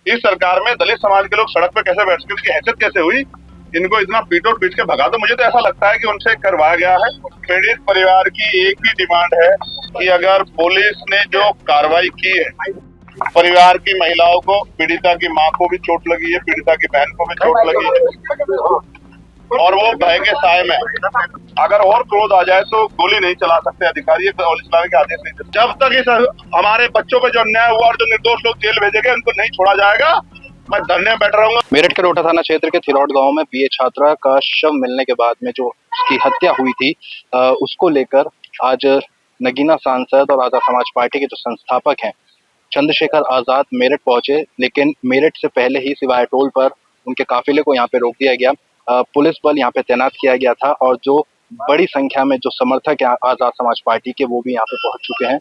इस सरकार में दलित समाज के लोग सड़क पे कैसे बैठ सकते, इनकी हैसियत कैसे हुई, इनको इतना पीटो पीट के भगा दो। मुझे तो ऐसा लगता है कि उनसे करवाया गया है। पीड़ित परिवार की एक ही डिमांड है कि अगर पुलिस ने जो कार्रवाई की है, परिवार की महिलाओं को, पीड़िता की माँ को भी चोट लगी है, पीड़िता की बहन को भी चोट लगी है, और वो भय के साए में, अगर और क्रोध आ जाए तो गोली नहीं चला सकते अधिकारी, और इस्लामी के आदेश नहीं। जब तक इस हमारे बच्चों पे जो अन्याय हुआ और जो निर्दोष लोग जेल भेजे गए उनको नहीं छोड़ा जाएगा, मैं धरने में बैठ रहूंगा। मेरठ के रोहटा थाना क्षेत्र के थिरौट गांव में बीए छात्रा का शव मिलने के बाद में जो उसकी हत्या हुई थी, उसको लेकर आज नगीना सांसद और आजाद समाज पार्टी के जो संस्थापक हैं चंद्रशेखर आजाद मेरठ पहुंचे, लेकिन मेरठ से पहले ही सिवाय टोल पर उनके काफिले को यहाँ पे रोक दिया गया। पुलिस बल यहाँ पे तैनात किया गया था और जो बड़ी संख्या में जो समर्थक हैं आजाद समाज पार्टी के, वो भी यहाँ पे पहुंच चुके हैं।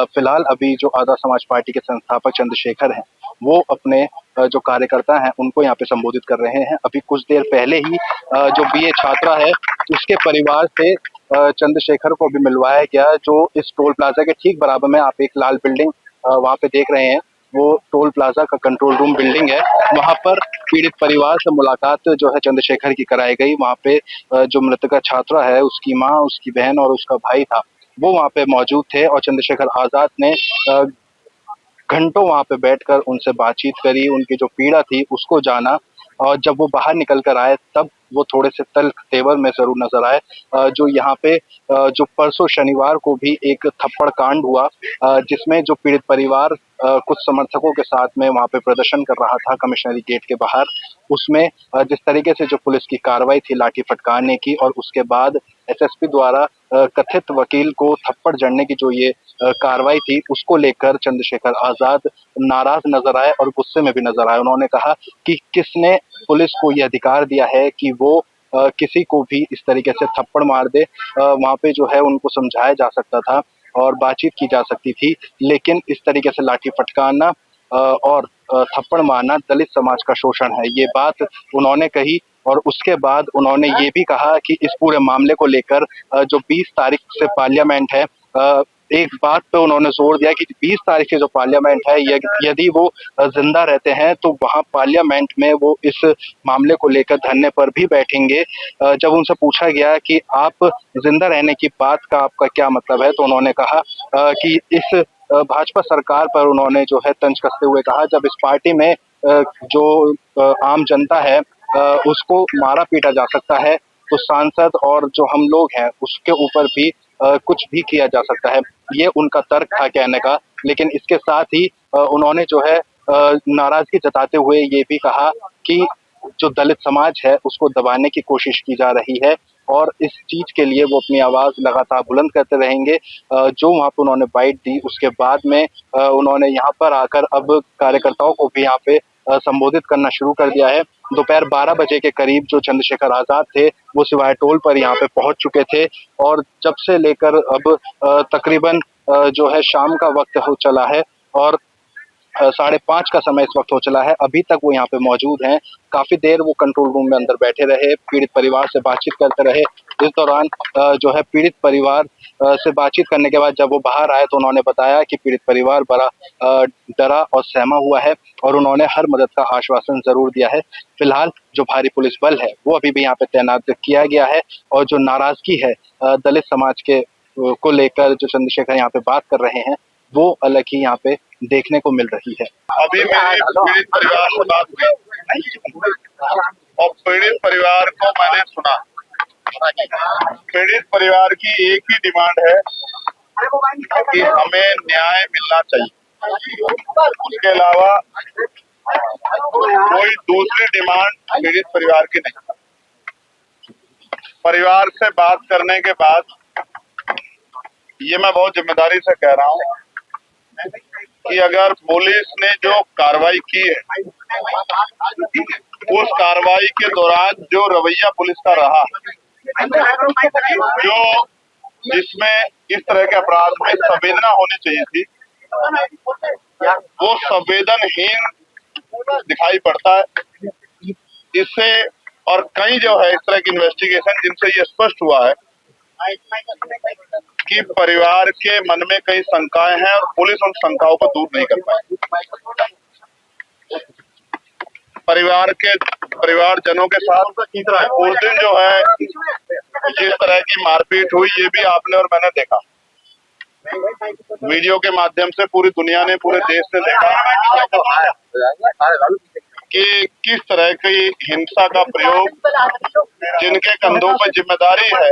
फिलहाल अभी जो आजाद समाज पार्टी के संस्थापक चंद्रशेखर हैं, वो अपने जो कार्यकर्ता हैं उनको यहाँ पे संबोधित कर रहे हैं। अभी कुछ देर पहले ही जो बीए छात्रा है उसके परिवार से चंद्रशेखर को भी मिलवाया गया, जो इस टोल प्लाजा के ठीक बराबर में आप एक लाल बिल्डिंग वहाँ पे देख रहे हैं, वो टोल प्लाजा का कंट्रोल रूम बिल्डिंग है। वहाँ पर पीड़ित परिवार से मुलाकात जो है चंद्रशेखर की कराई गई। वहाँ पे जो मृतका छात्रा है उसकी माँ, उसकी बहन और उसका भाई था, वो वहाँ पे मौजूद थे और चंद्रशेखर आजाद ने घंटों वहां पे बैठकर उनसे बातचीत करी, उनकी जो पीड़ा थी उसको जाना। और जब वो बाहर निकल कर आए तब वो थोड़े से तल्ख तेवर में जरूर नजर आए। जो यहाँ पे जो परसों शनिवार को भी एक थप्पड़ कांड हुआ, जिसमें जो पीड़ित परिवार कुछ समर्थकों के साथ में वहां पे प्रदर्शन कर रहा था कमिश्नरी गेट के बाहर, उसमें जिस तरीके से जो पुलिस की कार्रवाई थी लाठी फटकारने की, और उसके बाद एसएसपी द्वारा कथित वकील को थप्पड़ जड़ने की जो ये कार्रवाई थी, उसको लेकर चंद्रशेखर आजाद नाराज नजर आए और गुस्से में भी नजर आए। उन्होंने कहा कि किसने पुलिस को यह अधिकार दिया है कि वो किसी को भी इस तरीके से थप्पड़ मार दे। वहां पे जो है उनको समझाया जा सकता था और बातचीत की जा सकती थी, लेकिन इस तरीके से लाठी फटकारना और थप्पड़ मारना दलित समाज का शोषण है, ये बात उन्होंने कही। और उसके बाद उन्होंने ये भी कहा कि इस पूरे मामले को लेकर जो 20 तारीख से पार्लियामेंट है, एक बात पे उन्होंने जोर दिया कि 20 तारीख के जो पार्लियामेंट है, यदि वो जिंदा रहते हैं तो वहां पार्लियामेंट में वो इस मामले को लेकर धरने पर भी बैठेंगे। जब उनसे पूछा गया कि आप जिंदा रहने की बात का आपका क्या मतलब है, तो उन्होंने कहा कि इस भाजपा सरकार पर उन्होंने जो है तंज कसते हुए कहा, जब इस पार्टी में जो आम जनता है उसको मारा पीटा जा सकता है, तो सांसद और जो हम लोग हैं उसके ऊपर भी कुछ भी किया जा सकता है। ये उनका तर्क था कहने का। लेकिन इसके साथ ही उन्होंने जो है नाराजगी जताते हुए ये भी कहा कि जो दलित समाज है उसको दबाने की कोशिश की जा रही है और इस चीज के लिए वो अपनी आवाज लगातार बुलंद करते रहेंगे। जो वहां पे उन्होंने बाइट दी उसके बाद में उन्होंने यहाँ पर आकर अब कार्यकर्ताओं को भी यहाँ पे संबोधित करना शुरू कर दिया है। दोपहर 12 बजे के करीब जो चंद्रशेखर आजाद थे वो सिवाय टोल पर यहाँ पे पहुंच चुके थे, और जब से लेकर अब तकरीबन जो है शाम का वक्त हो चला है और 5:30 का समय इस वक्त हो चला है, अभी तक वो यहाँ पे मौजूद हैं। काफी देर वो कंट्रोल रूम में अंदर बैठे रहे, पीड़ित परिवार से बातचीत करते रहे। इस दौरान जो है पीड़ित परिवार से बातचीत करने के बाद जब वो बाहर आए तो उन्होंने बताया कि पीड़ित परिवार बड़ा डरा और सहमा हुआ है और उन्होंने हर मदद का आश्वासन जरूर दिया है। फिलहाल जो भारी पुलिस बल है वो अभी भी यहाँ पे तैनात किया गया है और जो नाराजगी है दलित समाज के को लेकर जो चंद्रशेखर यहाँ पे बात कर रहे हैं, वो अलग ही यहाँ पे देखने को मिल रही है। अभी मेरी पीड़ित परिवार से बात हुई और पीड़ित परिवार को मैंने सुना। पीड़ित परिवार की एक ही डिमांड है कि हमें न्याय मिलना चाहिए, उसके अलावा कोई दूसरी डिमांड पीड़ित परिवार की नहीं। परिवार से बात करने के बाद ये मैं बहुत जिम्मेदारी से कह रहा हूँ कि अगर पुलिस ने जो कार्रवाई की है, उस कार्रवाई के दौरान जो रवैया पुलिस का रहा, जो जिसमें इस तरह के अपराध में संवेदना होनी चाहिए थी, वो संवेदनहीन दिखाई पड़ता है। इससे और कई जो है इस तरह की इन्वेस्टिगेशन जिनसे ये स्पष्ट हुआ है कि परिवार के मन में कई शंकाएं हैं और पुलिस उन शंकाओं को दूर नहीं कर पाई। परिवारजनों के साथ उस दिन जो है जिस तरह की मारपीट हुई, ये भी आपने और मैंने देखा। वीडियो के माध्यम से पूरी दुनिया ने, पूरे देश ने देखा कि किस तरह की हिंसा का प्रयोग, जिनके कंधों पर जिम्मेदारी है,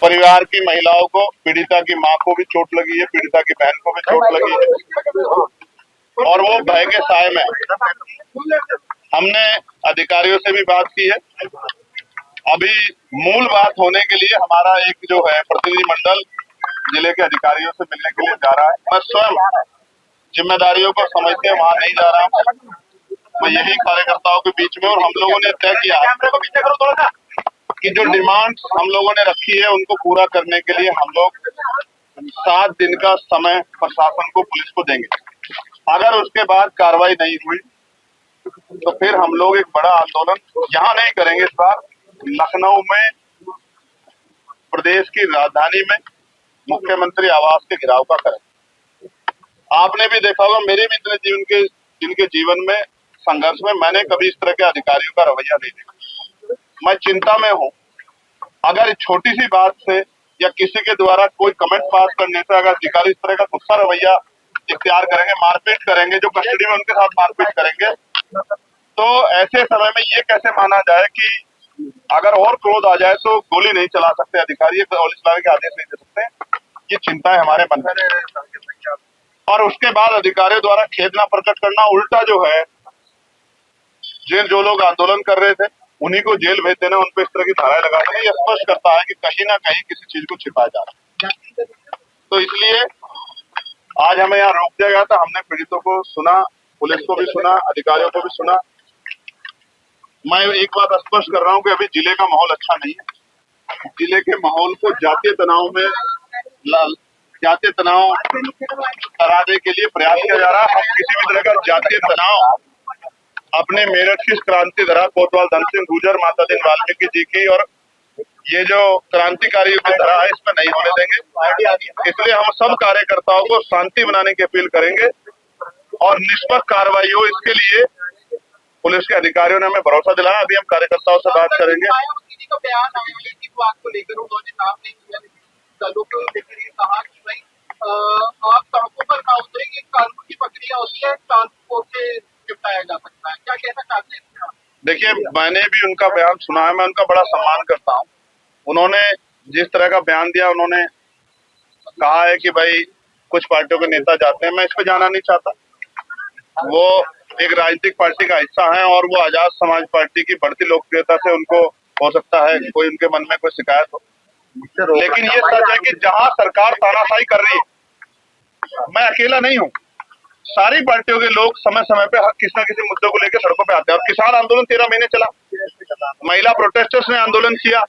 परिवार की महिलाओं को, पीड़िता की मां को भी चोट लगी है, पीड़िता की बहन को भी चोट लगी है, और वो भय के साए में। हमने अधिकारियों से भी बात की है। अभी मूल बात होने के लिए हमारा एक जो है प्रतिनिधि मंडल जिले के अधिकारियों से मिलने के लिए जा रहा है। मैं स्वयं जिम्मेदारियों को समझते वहां नहीं जा रहा हूँ, मैं यही कार्यकर्ताओं के बीच में, और हम लोगों ने तय किया कि जो डिमांड हम लोगों ने रखी है उनको पूरा करने के लिए हम लोग 7 दिन का समय प्रशासन को, पुलिस को देंगे। अगर उसके बाद कार्रवाई नहीं हुई तो फिर हम लोग एक बड़ा आंदोलन यहाँ नहीं करेंगे, इस बार लखनऊ में, प्रदेश की राजधानी में मुख्यमंत्री आवास के घेराव का करेंगे। आपने भी देखा होगा, मेरे भी इतने जिनके जीवन में संघर्ष में मैंने कभी इस तरह के अधिकारियों का रवैया नहीं देखा। मैं चिंता में हूँ। अगर छोटी सी बात से या किसी के द्वारा कोई कमेंट पास करने से अगर अधिकारी इस तरह का गुस्सा रवैया इख्तियार करेंगे, मारपीट करेंगे, जो कस्टडी में उनके साथ मारपीट करेंगे, तो ऐसे समय में ये कैसे माना जाए कि अगर और क्रोध आ जाए तो गोली नहीं चला सकते अधिकारी, पुलिस लाने के आदेश नहीं दे सकते। ये चिंता है हमारे मन में। और उसके बाद अधिकारियों द्वारा खेद न प्रकट करना, उल्टा जो है जो लोग आंदोलन कर रहे थे उन्हीं को जेल भेज देना, उन पर इस तरह की धाराएं लगा देना, ये स्पष्ट करता है कि कहीं ना कहीं किसी चीज को छिपाया जा रहा है। तो इसलिए आज हमें यहाँ रोक दिया गया था। हमने पीड़ितों को सुना, पुलिस को भी सुना, अधिकारियों को भी सुना। मैं एक बात स्पष्ट कर रहा हूँ कि अभी जिले का माहौल अच्छा नहीं है। जिले के माहौल को जातीय तनाव कराने के लिए प्रयास किया जा रहा है। हम किसी भी तरह का जातीय तनाव अपने मेरठ की क्रांति धरा कोतवाल धन सिंह गुर्जर, माता दिन वाल्मीकि जी की और ये जो क्रांतिकारी की धरा है, इसमें नहीं होने देंगे। इसलिए हम सब कार्यकर्ताओं को शांति बनाने की अपील करेंगे और निष्पक्ष कार्रवाई हो, इसके लिए पुलिस के अधिकारियों ने हमें भरोसा दिलाया। अभी हम कार्यकर्ताओं से बात करेंगे। आप सड़कों पर ना उतरेंगे, कानून की प्रक्रिया होती है, ट्रांसपोर्ट से निपटाया जा सकता है, क्या कहना चाहते हैं? देखिए, मैंने भी उनका बयान सुना है, मैं उनका बड़ा सम्मान करता हूँ। उन्होंने जिस तरह का बयान दिया, उन्होंने कहा है कि भाई कुछ पार्टियों के नेता जाते हैं, मैं इस पे जाना नहीं चाहता। वो एक राजनीतिक पार्टी का हिस्सा है और वो आजाद समाज पार्टी की बढ़ती लोकप्रियता से उनको हो सकता है कोई उनके मन में कोई शिकायत हो, लेकिन ये सच है कि जहां सरकार तानाशाही कर रही है, मैं अकेला नहीं हूँ, सारी पार्टियों के लोग समय समय पे किसी न किसी मुद्दों को लेकर सड़कों पे आते हैं। और किसान आंदोलन 13 महीने चला, महिला प्रोटेस्टर्स ने आंदोलन किया,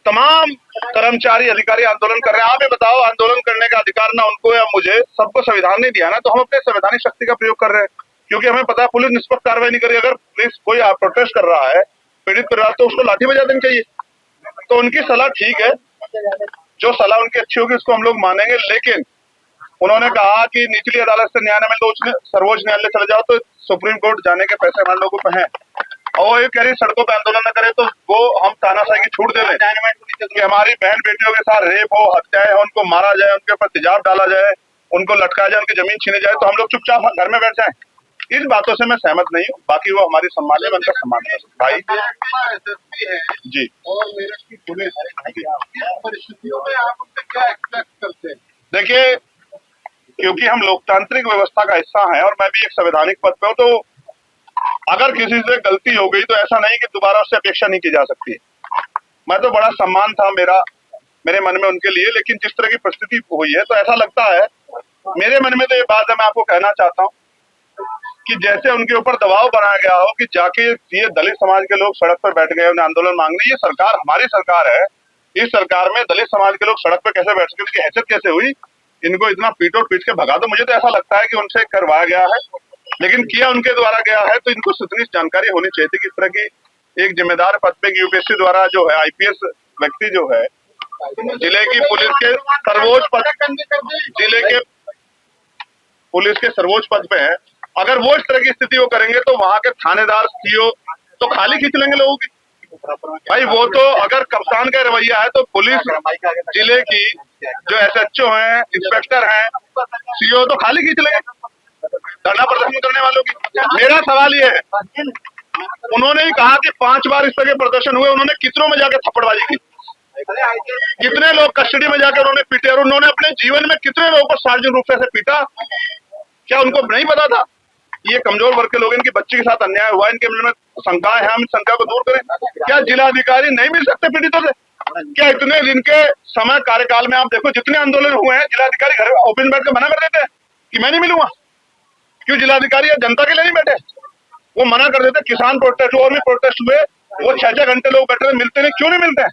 तमाम कर्मचारी अधिकारी आंदोलन कर रहे हैं। आप ये बताओ, आंदोलन करने का अधिकार ना उनको या मुझे, सबको संविधान नहीं दिया ना, तो हम अपने संवैधानिक शक्ति का प्रयोग कर रहे हैं, क्योंकि हमें पता है पुलिस निष्पक्ष कार्रवाई नहीं करेगी। अगर पुलिस कोई प्रोटेस्ट कर रहा है, पीड़ित परिवार, तो उसको लाठी बजा देनी चाहिए। तो उनकी सलाह ठीक है, जो सलाह उनकी अच्छी होगी उसको हम लोग मानेंगे, लेकिन उन्होंने कहा कि निचली अदालत से न्याय न मिले तो उसने सर्वोच्च न्यायालय चले जाओ, तो सुप्रीम कोर्ट जाने के पैसे हमारे लोगों पे हैं। और ये कह रही सड़कों पे आंदोलन न करे तो वो हम तानाशाही की छूट दे दें कि हमारी बहन बेटियों के साथ रेप हो, हत्याएं हो, उनको मारा जाए, उनके ऊपर तेजाब डाला जाए, उनको लटकाया जाए, उनकी जमीन छीनी जाए, तो हम लोग चुपचाप घर में बैठ जाएं। इन बातों से मैं सहमत नहीं हूँ। बाकी वो हमारी सम्मान है, उनका सम्मान है भाई जी। और मेरठ की पुलिस परिस्थितियों में आप उनसे क्या एक्सपेक्ट करते हैं? देखिए, क्योंकि हम लोकतांत्रिक व्यवस्था का हिस्सा हैं और मैं भी एक संवैधानिक पद पे हूँ, तो अगर किसी से गलती हो गई तो ऐसा नहीं कि दोबारा उससे अपेक्षा नहीं की जा सकती। मैं तो बड़ा सम्मान था मेरे मन में उनके लिए, लेकिन जिस तरह की परिस्थिति हुई है तो ऐसा लगता है मेरे मन में, तो ये बात है मैं आपको कहना चाहता हूँ कि जैसे उनके ऊपर दबाव बनाया गया हो कि जाके ये दलित समाज के लोग सड़क पर बैठ गए, उन्हें आंदोलन मांगने। ये सरकार हमारी सरकार है, इस सरकार में दलित समाज के लोग सड़क पर कैसे बैठ सके, उसकी हैसियत कैसे हुई? इनको इतना पीटो पीट के भगा दो। मुझे तो ऐसा लगता है कि उनसे करवाया गया है, लेकिन किया उनके द्वारा गया है, तो इनको इतनी जानकारी होनी चाहिए थी कि इस तरह की एक जिम्मेदार पद पे यूपीएससी द्वारा जो है आईपीएस व्यक्ति जो है जिले की पुलिस के सर्वोच्च पद, जिले के पुलिस के सर्वोच्च पद पे है, अगर वो इस तरह की स्थिति वो करेंगे तो वहां के थानेदार सीओ तो खाली खींच लेंगे लोगों की। भाई वो तो अगर कप्तान का रवैया है तो पुलिस जिले की जो एसएचओ हैं, इंस्पेक्टर हैं, सीओ तो खाली खींच लेंगे धरना प्रदर्शन करने वालों की। मेरा सवाल ये है, उन्होंने ही कहा कि 5 बार इस तरह के प्रदर्शन हुए, उन्होंने कितनों में जाकर थप्पड़बाजी की, कितने लोग कस्टडी में जाकर उन्होंने पीटे, और उन्होंने अपने जीवन में कितने लोगों को सार्वजनिक रूप से ऐसे पीटा। क्या उनको नहीं पता था ये कमजोर वर्ग के लोग, इनकी बच्ची के साथ अन्याय हुआ, इनके मन में शंकाएं हैं, हम इस शंका को दूर करें। क्या जिलाधिकारी नहीं मिल सकते पीड़ितों से? क्या इतने दिन के समय कार्यकाल में आप देखो जितने आंदोलन हुए हैं, जिलाधिकारी घर ऑफिस में बैठ के मना कर देते हैं कि मैं नहीं मिलूंगा। क्यों जिलाधिकारी जनता के लिए नहीं बैठे? वो मना कर देते। किसान प्रोटेस्ट और भी प्रोटेस्ट हुए, वो 6-6 घंटे लोग बैठे मिलते नहीं, क्यों नहीं मिलते हैं?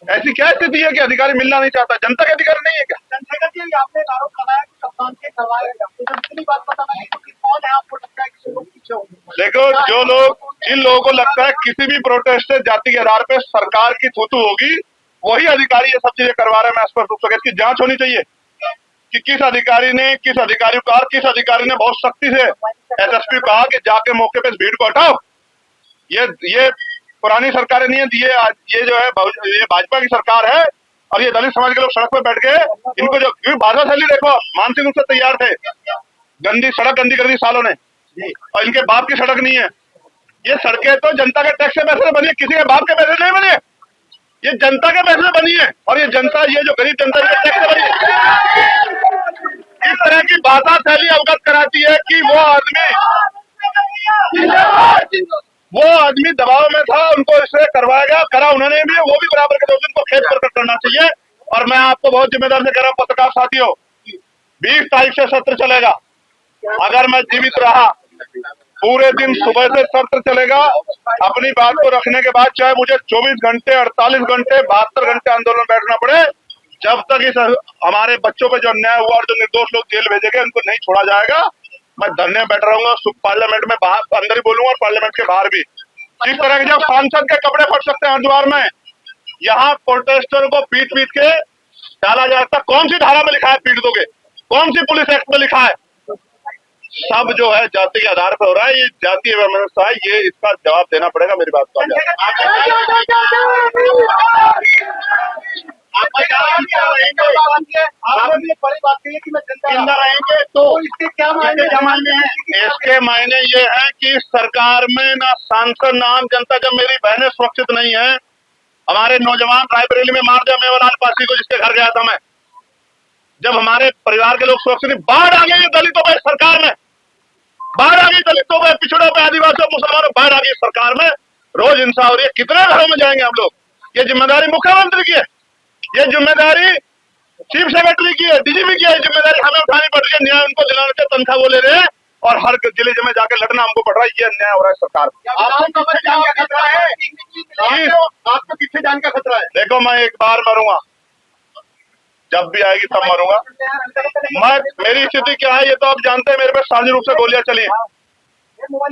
ऐसी क्या स्थिति है कि अधिकारी मिलना नहीं चाहता? जनता के अधिकारी नहीं है क्या? चंद्रशेखर जी, आपने एक आरोप लगाया कि कप्तान के करवाया गया, तो कितनी बात पता नहीं कि कौन है, आपको लगता है कि लोग पीछे होंगे? देखो, जो लोग, जिन लोगों को लगता है किसी भी प्रोटेस्ट से जाति के आधार पे सरकार की थूथू होगी, वही अधिकारी ये सब चीजें करवा रहे हैं। मैं स्पष्ट रूप से इसकी जांच होनी चाहिए कि किस अधिकारी ने बहुत सख्ती से एसएसपी कहा कि जाके मौके पे इस भीड़ को हटाओ। ये पुरानी सरकारें नहीं है, ये जो है ये भाजपा की सरकार है, और ये दलित समाज के लोग सड़क पे बैठ के इनको जो, क्योंकि भाषा शैली देखो, मानसिक रूप से तैयार थे, गंदी सड़क गंदी कर दी सालों ने, और इनके बाप की सड़क नहीं है। ये सड़कें तो जनता के टैक्स के पैसे से बनी है, किसी के बाप के पैसे नहीं बनी है, ये जनता के पैसे से बनी है, और ये जनता, ये जो गरीब जनता के टैक्स से बनी है। इस तरह की भाषा शैली अवगत कराती है कि वो आदमी दबाव में था, उनको इससे करवाया गया, करा उन्होंने भी, वो भी बराबर के दोषी, उनको खेत प्रकट करना चाहिए। और मैं आपको बहुत जिम्मेदार से कह रहा हूँ पत्रकार साथियों, 20 तारीख से सत्र चलेगा। अगर मैं जीवित रहा, पूरे दिन सुबह से सत्र चलेगा। अपनी बात को रखने के बाद चाहे मुझे 24 घंटे, 48 घंटे, 72 घंटे आंदोलन बैठना पड़े, जब तक इस हमारे बच्चों पे जो अन्याय हुआ और जो निर्दोष लोग जेल भेजे गए उनको नहीं छोड़ा जाएगा, मैं धरने में बैठ रहूंगा। पार्लियामेंट में बाहर, अंदर ही बोलूंगा और पार्लियामेंट के बाहर भी। जिस तरह के जब सांसद के कपड़े फट सकते हैं हरिद्वार में, यहाँ प्रोटेस्टर को पीट पीट के डाला जाता। कौन सी धारा में लिखा है पीट दोगे? कौन सी पुलिस एक्ट में लिखा है? सब जो है जाति के आधार पर हो रहा है। ये जातीय व्यवस्था है, ये इसका जवाब देना पड़ेगा। मेरी बात को आपने बड़ी बात कही कि मैं जिंदा रहेंगे, तो इसके क्या मायने हैं? इसके मायने ये है कि सरकार में ना सांसद ना आम जनता, जब मेरी बहनें सुरक्षित नहीं है, हमारे नौजवान रायबरेली में मार दिया मेवालाल पासी को, जिसके घर गया था मैं, जब हमारे परिवार के लोग सुरक्षित नहीं, बाढ़ आ गई दलितों पे सरकार में, बाढ़ आ गई दलितों पे, पिछड़ों पे, आदिवासियों, मुसलमानों, बाढ़ आ गई सरकार में, रोज हिंसा हो रही है। कितने घरों में जाएंगे हम लोग? ये जिम्मेदारी मुख्यमंत्री की है, ये जिम्मेदारी चीफ सेक्रेटरी की है, डीजीपी की है, जिम्मेदारी हमें उठानी पड़ रही है। न्याय उनको दिलाने से तनख्वाह वो ले रहे हैं और हर जिले में जाके लड़ना हमको पड़ रहा है। ये अन्याय हो रहा है सरकार। आपको किससे जान का खतरा है? देखो, मैं एक बार मरूंगा, जब भी आएगी तब मरूंगा मैं। मेरी स्थिति क्या है ये तो आप जानते हैं, मेरे पे साझी रूप से गोलियां चली,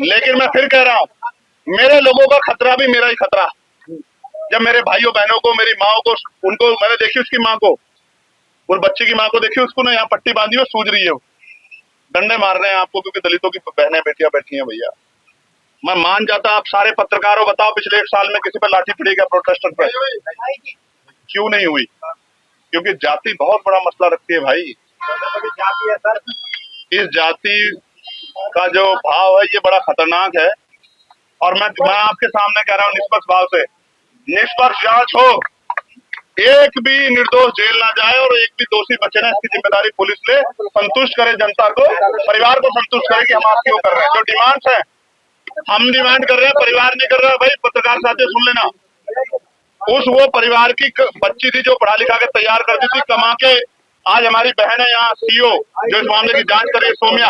लेकिन मैं फिर कह रहा हूँ, मेरे लोगों का खतरा भी मेरा ही खतरा। जब मेरे भाइयों बहनों को, मेरी माँ को, उनको मैंने देखी, उसकी माँ को, उस बच्चे की माँ को देखी, उसको ना यहाँ पट्टी बांधी हुई सूझ रही है, डंडे मार रहे हैं आपको क्योंकि दलितों की बहनें बेटियां बैठी हैं। भैया मैं मान जाता, आप सारे पत्रकारों बताओ पिछले 1 साल में किसी पर लाठी पड़ी क्या प्रोटेस्टर पर? क्यों नहीं हुई? क्योंकि जाति बहुत बड़ा मसला रखती है भाई। इस जाति का जो भाव है ये बड़ा खतरनाक है। और मैं आपके सामने कह रहा हूँ, निष्पक्ष भाव से निष्पक्ष जांच हो, एक भी निर्दोष जेल ना जाए और एक भी दोषी बचे ना, इसकी जिम्मेदारी पुलिस ले। संतुष्ट करे जनता को, परिवार को संतुष्ट करे कि हम आपकी वो कर रहे हैं। जो डिमांड्स है हम डिमांड कर रहे हैं, परिवार नहीं कर रहा है। भाई पत्रकार साथियों सुन लेना, वो परिवार की बच्ची थी जो पढ़ा लिखा के तैयार करती थी, कमा के, आज हमारी बहन है यहाँ सीओ जो इस मामले की जांच कर रही है, सोम्या,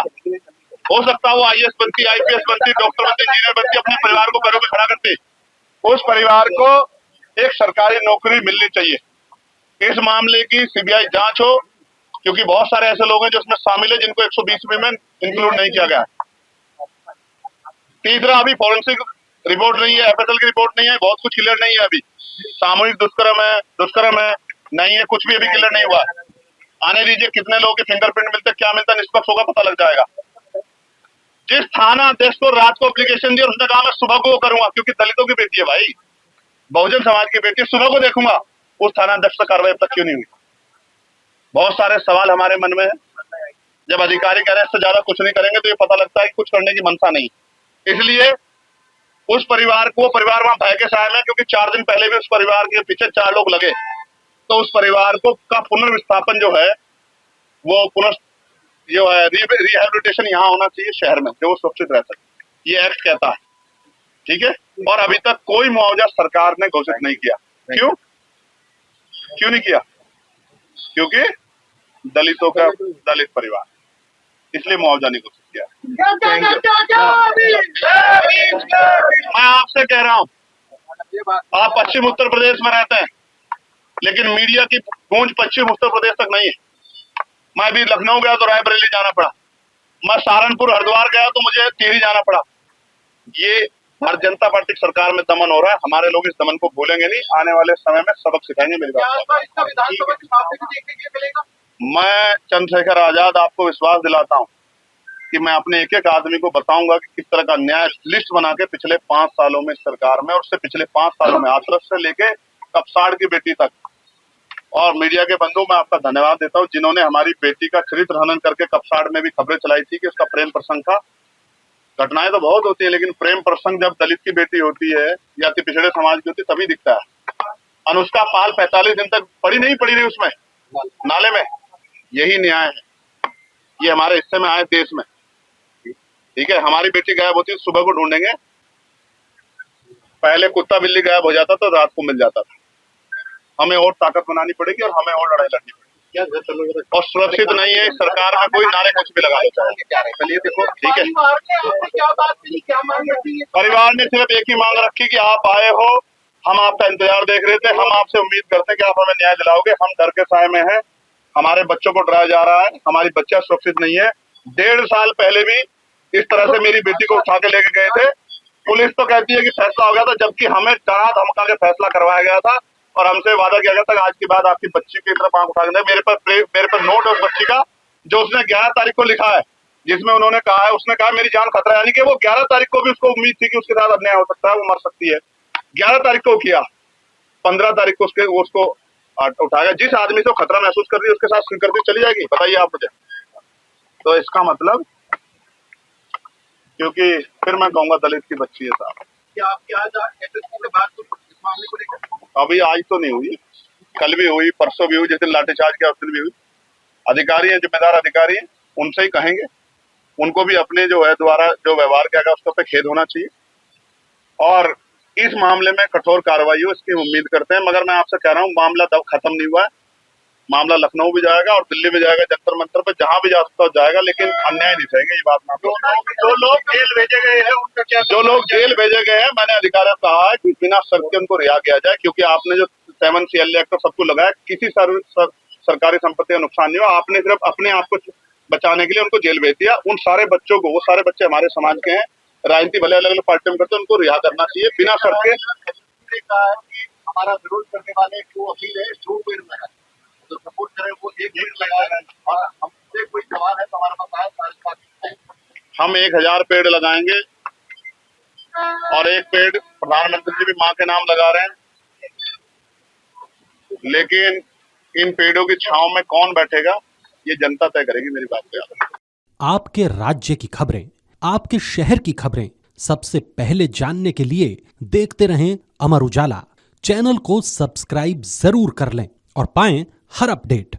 हो सकता है वो IAS बनती, IPS बनती, डॉक्टर बनती, इंजीनियर बनती, अपने परिवार को पैरों पे खड़ा करती। उस परिवार को एक सरकारी नौकरी मिलनी चाहिए। इस मामले की CBI जांच हो, क्योंकि बहुत सारे ऐसे लोग हैं जो इसमें शामिल है जिनको 120 में इंक्लूड नहीं किया गया। तीसरा, अभी फॉरेंसिक रिपोर्ट नहीं है, FSL की रिपोर्ट नहीं है, बहुत कुछ क्लियर नहीं है। अभी सामूहिक दुष्कर्म है नहीं है, कुछ भी अभी क्लियर नहीं हुआ है। आने दीजिए, कितने लोगों के फिंगरप्रिंट मिलते, क्या मिलता, निष्पक्ष होगा, पता लग जाएगा। जिस थाना अध्यक्ष को रात को एप्लीकेशन दी और उसने कहा मैं सुबह को वो करूंगा, क्योंकि दलितों की बेटी है भाई, बहुजन समाज की बेटी, सुबह को देखूंगा, उस थाना अध्यक्ष पर कार्रवाई अब तक क्यों नहीं हुई? बहुत सारे सवाल हमारे मन में है। जब अधिकारी कह रहे हैं इससे ज्यादा कुछ नहीं करेंगे तो ये पता लगता है कि कुछ करने की मनसा नहीं। इसलिए उस परिवार को, परिवार वहां भय के साए में, क्योंकि 4 दिन पहले भी उस परिवार के पीछे 4 लोग लगे, तो उस परिवार को का पुनर्विस्थापन जो है वो जो है रिहेबिलिटेशन यहाँ होना चाहिए शहर में, जो वो सुरक्षित रह सके, ये एक्ट कहता है, ठीक है। और अभी तक कोई मुआवजा सरकार ने घोषित नहीं किया। क्यों नहीं किया? क्योंकि दलितों का दलित परिवार, इसलिए मुआवजा नहीं घोषित किया। मैं आपसे कह रहा हूँ, आप पश्चिम उत्तर प्रदेश में रहते हैं, लेकिन मीडिया की गूंज पश्चिम उत्तर प्रदेश तक नहीं है। मैं भी लखनऊ गया तो रायबरेली जाना पड़ा, मैं सहारनपुर हरिद्वार गया तो मुझे टिहरी जाना पड़ा। ये भारतीय जनता पार्टी सरकार में दमन हो रहा है, हमारे लोग इस दमन को भूलेंगे नहीं, आने वाले समय में सबक सिखाएंगे। मेरी बात, मैं चंद्रशेखर आजाद आपको विश्वास दिलाता हूँ कि मैं अपने एक एक आदमी को बताऊंगा कि किस तरह का न्याय लिस्ट बना के पिछले 5 सालों में सरकार में, और उससे पिछले 5 सालों में हाथरस से लेके कपसाड़ की बेटी तक। और मीडिया के बंधु, मैं आपका धन्यवाद देता हूँ जिन्होंने हमारी बेटी का चरित्र हनन करके कपसाड़ में भी खबरें चलाई थी कि उसका प्रेम प्रसंग था। घटनाएं तो बहुत होती है, लेकिन प्रेम प्रसंग जब दलित की बेटी होती है या पिछड़े समाज की होती है तभी दिखता है। अनुष्का पाल 45 दिन तक पड़ी रही उसमें नाले में। यही न्याय है, ये हमारे हिस्से में आए देश में, ठीक है। हमारी बेटी गायब होती है, सुबह को ढूंढेंगे, पहले कुत्ता बिल्ली गायब हो जाता तो रात को मिल जाता था। हमें और ताकत बनानी पड़ेगी और हमें और लड़ाई लड़नी पड़ेगी। और सुरक्षित नहीं है सरकार में, कोई नारे कुछ भी लगा देता है। चलिए देखो, ठीक है। परिवार ने सिर्फ एक ही मांग रखी कि आप आए हो, हम आपका इंतजार देख रहे थे, हम आपसे उम्मीद करते हैं कि आप हमें न्याय दिलाओगे। हम डर के साए में हैं, हमारे बच्चों को डराया जा रहा है, हमारी बच्चा सुरक्षित नहीं है। 1.5 साल पहले भी इस तरह से मेरी बेटी को उठा के लेके गए थे। पुलिस तो कहती है कि फैसला हो गया था, जबकि हमें डरा धमका के फैसला करवाया गया था और हमसे वादा किया गया था आज के बाद आपकी बच्ची की तरफ आंख उठा के। मेरे पर नोट है उस बच्ची का, जो उसने 11 तारीख को लिखा है, जिसमें उन्होंने कहा है, उसने कहा मेरी जान खतरा है, यानी कि वो 11 तारीख को भी उसको उम्मीद थी कि उसके साथ अन्याय हो सकता है, वो मर सकती है। 11 तारीख को किया, 15 तारीख को उसको उठाया। जिस आदमी से खतरा महसूस कर रही है उसके साथ स्वीकृति चली जाएगी, बताइए आप मुझे। तो इसका मतलब, क्योंकि फिर मैं कहूंगा दलित की बच्ची है साहब। अभी आज तो नहीं हुई, कल भी हुई, परसों भी हुई, जिस दिन लाठीचार्ज किया उस दिन भी हुई। अधिकारी हैं, जिम्मेदार अधिकारी हैं, उनसे ही कहेंगे, उनको भी अपने जो है द्वारा जो व्यवहार किया गया उसके पे खेद होना चाहिए। और इस मामले में कठोर कार्रवाई हो इसकी उम्मीद करते हैं। मगर मैं आपसे कह रहा हूँ, मामला तब खत्म नहीं हुआ है, मामला लखनऊ भी जाएगा और दिल्ली भी जाएगा, जंतर मंतर पे जहां भी जा सकता जाएगा, लेकिन अन्याय नहीं सहेंगे। ये बात मैं जो लोग जेल भेजे गए हैं उनका क्या? जो लोग जेल भेजे गए हैं, मैंने अधिकारियों को कहा है कि बिना शर्त के उनको रिहा किया जाए, क्योंकि आपने जो 7 CLA एक्ट सबको लगाया, किसी सरकारी संपत्ति का नुकसान नहीं हुआ, आपने सिर्फ अपने आप को बचाने के लिए उनको जेल भेज दिया। उन सारे बच्चों को, वो सारे बच्चे हमारे समाज के हैं, राजनीति भले अलग अलग पार्टी में करते हैं, उनको रिहा करना चाहिए बिना शर्त के। हमारा विरोध करने वाले जो अपील है 2 पेड़ लगाए, जो सपोर्ट करें वो 1 पेड़ लगाए, और हमसे कोई सवाल है तो हमारे पास आए, हम 1000 पेड़ लगाएंगे। और 1 पेड़ प्रधानमंत्री जी भी माँ के नाम लगा रहे हैं, लेकिन इन पेड़ों की छांव में कौन बैठेगा ये जनता तय करेगी। मेरी बात पे याद रखें। आपके राज्य की खबरें, आपके शहर की खबरें सबसे पहले जानने के लिए देखते रहें अमर उजाला। चैनल को सब्सक्राइब जरूर कर लें और पाएं हर अपडेट।